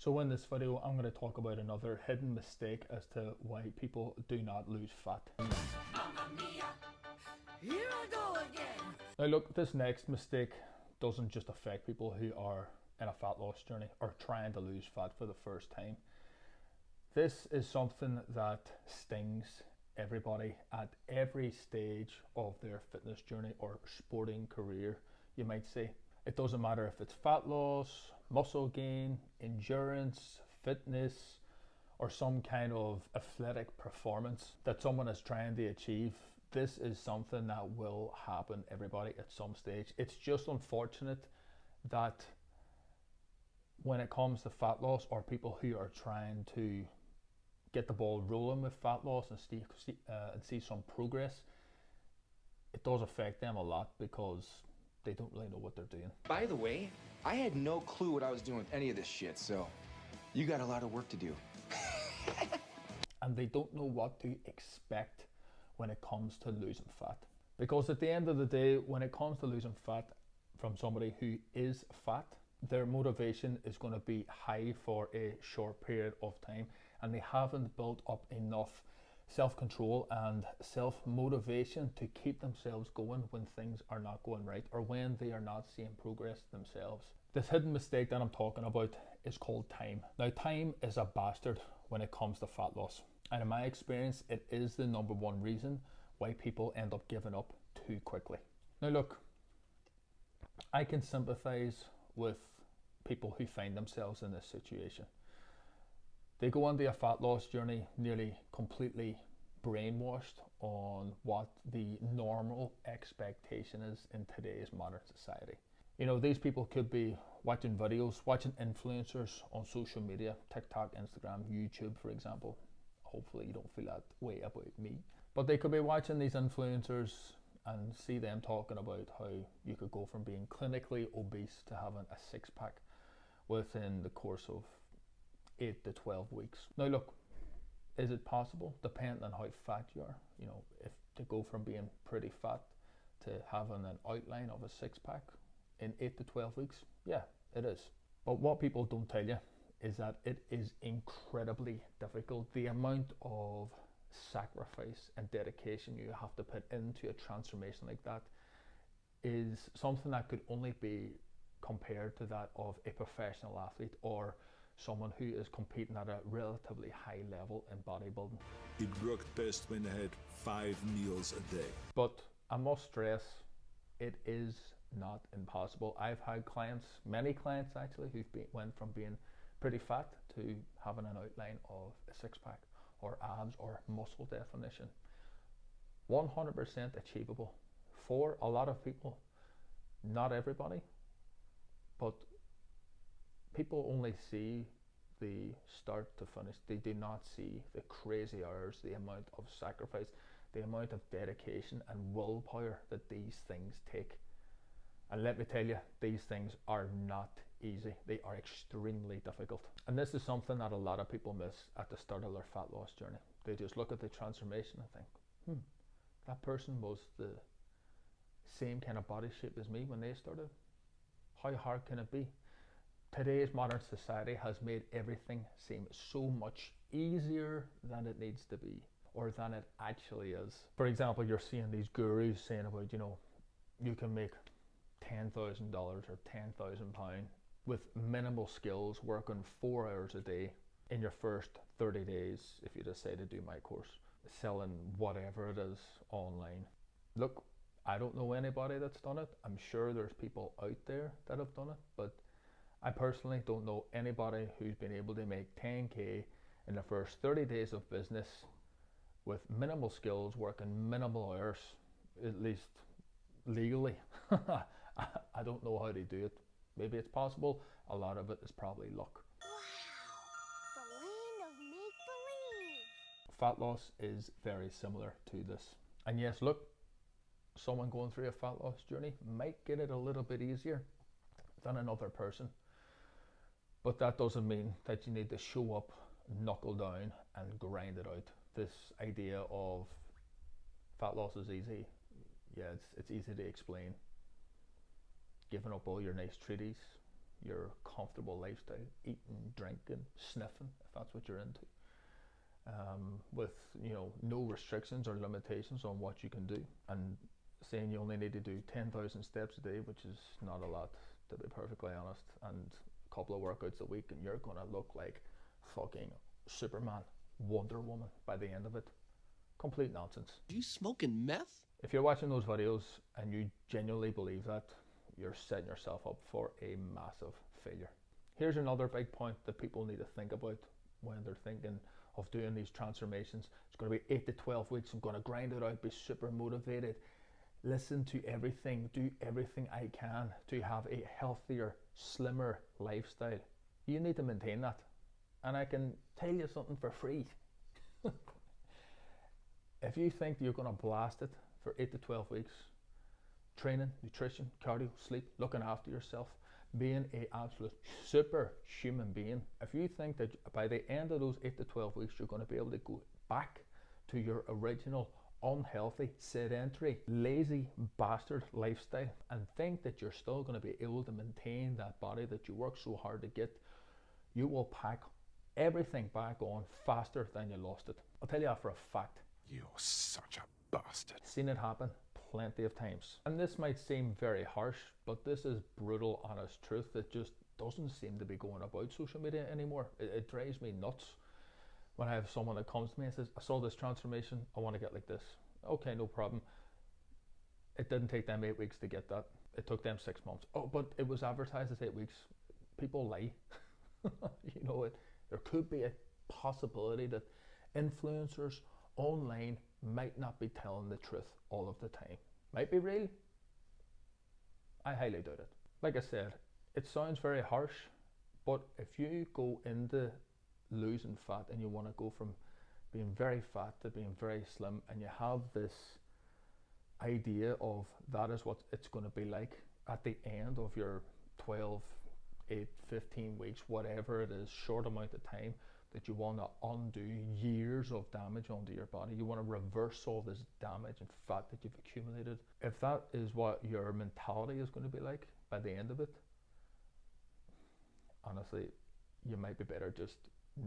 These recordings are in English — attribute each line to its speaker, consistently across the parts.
Speaker 1: So in this video, I'm going to talk about another hidden mistake as to why people do not lose fat. Mamma mia, here I go again. Now look, this next mistake doesn't just affect people who are in a fat loss journey or trying to lose fat for the first time. This is something that stings everybody at every stage of their fitness journey or sporting career, you might say. It doesn't matter if it's fat loss, muscle gain, endurance, fitness, or some kind of athletic performance that someone is trying to achieve. This is something that will happen everybody at some stage. It's just unfortunate that when it comes to fat loss or people who are trying to get the ball rolling with fat loss and see some progress, it does affect them a lot because they don't really know what they're doing.
Speaker 2: By the way, I had no clue what I was doing with any of this shit, so you got a lot of work to do.
Speaker 1: And they don't know what to expect when it comes to losing fat. Because at the end of the day, when it comes to losing fat from somebody who is fat, their motivation is going to be high for a short period of time, and they haven't built up enough self-control and self-motivation to keep themselves going when things are not going right or when they are not seeing progress themselves. This hidden mistake that I'm talking about is called time. Now, time is a bastard when it comes to fat loss, and in my experience, it is the number one reason why people end up giving up too quickly. Now look, I can sympathize with people who find themselves in this situation. They go on a fat loss journey nearly completely brainwashed on what the normal expectation is in today's modern society. You know, these people could be watching videos, watching influencers on social media, TikTok, Instagram, YouTube, for example. Hopefully you don't feel that way about me. But they could be watching these influencers and see them talking about how you could go from being clinically obese to having a six-pack within the course of 8 to 12 weeks. Now look, is it possible? Depending on how fat you are. You know, if to go from being pretty fat to having an outline of a six-pack in 8 to 12 weeks, yeah, it is. But what people don't tell you is that it is incredibly difficult. The amount of sacrifice and dedication you have to put into a transformation like that is something that could only be compared to that of a professional athlete or someone who is competing at a relatively high level in bodybuilding.
Speaker 3: It worked best when I had 5 meals a day.
Speaker 1: But I must stress, it is not impossible. I've had clients, many clients actually, who've went from being pretty fat to having an outline of a six-pack or abs or muscle definition. 100% achievable for a lot of people. Not everybody, but people only see the start to finish. They do not see the crazy hours, the amount of sacrifice, the amount of dedication and willpower that these things take. And let me tell you, these things are not easy. They are extremely difficult. And this is something that a lot of people miss at the start of their fat loss journey. They just look at the transformation and think, that person was the same kind of body shape as me when they started. How hard can it be? Today's modern society has made everything seem so much easier than it needs to be, or than it actually is. For example, you're seeing these gurus saying about, you know, you can make $10,000 or £10,000 with minimal skills, working 4 hours a day in your first 30 days if you decide to do my course, selling whatever it is online. Look, I don't know anybody that's done it. I'm sure there's people out there that have done it, but I personally don't know anybody who's been able to make 10k in the first 30 days of business with minimal skills, working minimal hours, at least legally. I don't know how to do it. Maybe it's possible. A lot of it is probably luck.
Speaker 4: Wow, the land of make-believe.
Speaker 1: Fat loss is very similar to this. And yes, look, someone going through a fat loss journey might get it a little bit easier than another person. But that doesn't mean that you need to show up, knuckle down and grind it out. This idea of fat loss is easy. Yeah, it's easy to explain. Giving up all your nice treaties, your comfortable lifestyle, eating, drinking, sniffing, if that's what you're into, with no restrictions or limitations on what you can do, and saying you only need to do 10,000 steps a day, which is not a lot, to be perfectly honest, and a couple of workouts a week, and you're gonna look like fucking Superman, Wonder Woman by the end of it. Complete nonsense.
Speaker 5: Are you smoking meth?
Speaker 1: If you're watching those videos and you genuinely believe that, you're setting yourself up for a massive failure. Here's another big point that people need to think about when they're thinking of doing these transformations. It's going to be 8 to 12 weeks. I'm going to grind it out, be super motivated, listen to everything, do everything I can to have a healthier, slimmer lifestyle. You need to maintain that. And I can tell you something for free. If you think you're going to blast it for 8 to 12 weeks, training, nutrition, cardio, sleep, looking after yourself, being an absolute superhuman being, if you think that by the end of those 8 to 12 weeks you're going to be able to go back to your original unhealthy, sedentary, lazy bastard lifestyle and think that you're still going to be able to maintain that body that you worked so hard to get, you will pack everything back on faster than you lost it. I'll tell you that for a fact.
Speaker 3: You're such a bastard.
Speaker 1: Seen it happen plenty of times. And this might seem very harsh, but this is brutal, honest truth that just doesn't seem to be going about social media anymore. It drives me nuts when I have someone that comes to me and says, I saw this transformation, I want to get like this. Okay, no problem. It didn't take them 8 weeks to get that. It took them 6 months. Oh, but it was advertised as 8 weeks. People lie. There could be a possibility that influencers online might not be telling the truth all of the time. Might be real. I highly doubt it. Like I said, it sounds very harsh, but if you go into losing fat and you want to go from being very fat to being very slim, and you have this idea of that is what it's going to be like at the end of your 12, 8, 15 weeks, whatever it is, short amount of time, that you want to undo years of damage onto your body. You want to reverse all this damage and fat that you've accumulated. If that is what your mentality is going to be like by the end of it, honestly, you might be better just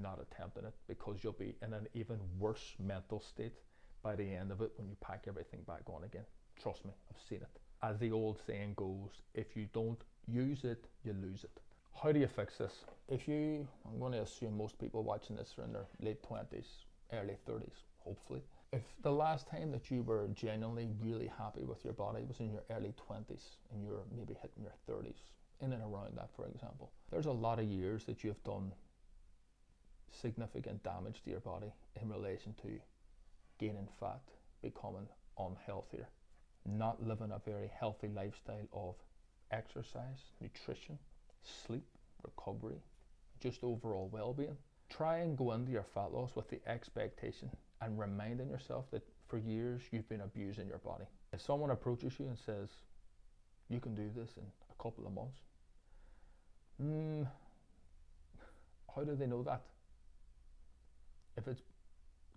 Speaker 1: not attempting it, because you'll be in an even worse mental state by the end of it when you pack everything back on again. Trust me, I've seen it. As the old saying goes, if you don't use it, you lose it. How do you fix this? I'm going to assume most people watching this are in their late 20s, early 30s, hopefully. If the last time that you were genuinely really happy with your body was in your early 20s and you're maybe hitting your 30s, in and around that, for example, there's a lot of years that you've done significant damage to your body in relation to gaining fat, becoming unhealthier, not living a very healthy lifestyle of exercise, nutrition, sleep, recovery, just overall well-being. Try and go into your fat loss with the expectation and reminding yourself that for years you've been abusing your body. If someone approaches you and says, you can do this in a couple of months, how do they know that? If it's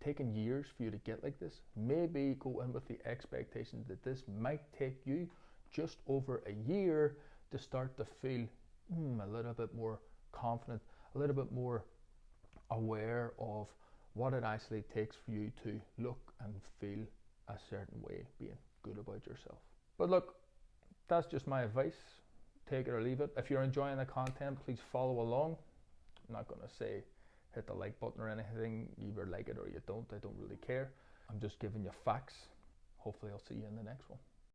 Speaker 1: taken years for you to get like this, maybe go in with the expectation that this might take you just over a year to start to feel a little bit more confident, a little bit more aware of what it actually takes for you to look and feel a certain way, being good about yourself. But look, that's just my advice. Take it or leave it. If you're enjoying the content, please follow along. I'm not going to say hit the like button or anything. You either like it or you don't. I don't really care. I'm just giving you facts. Hopefully I'll see you in the next one.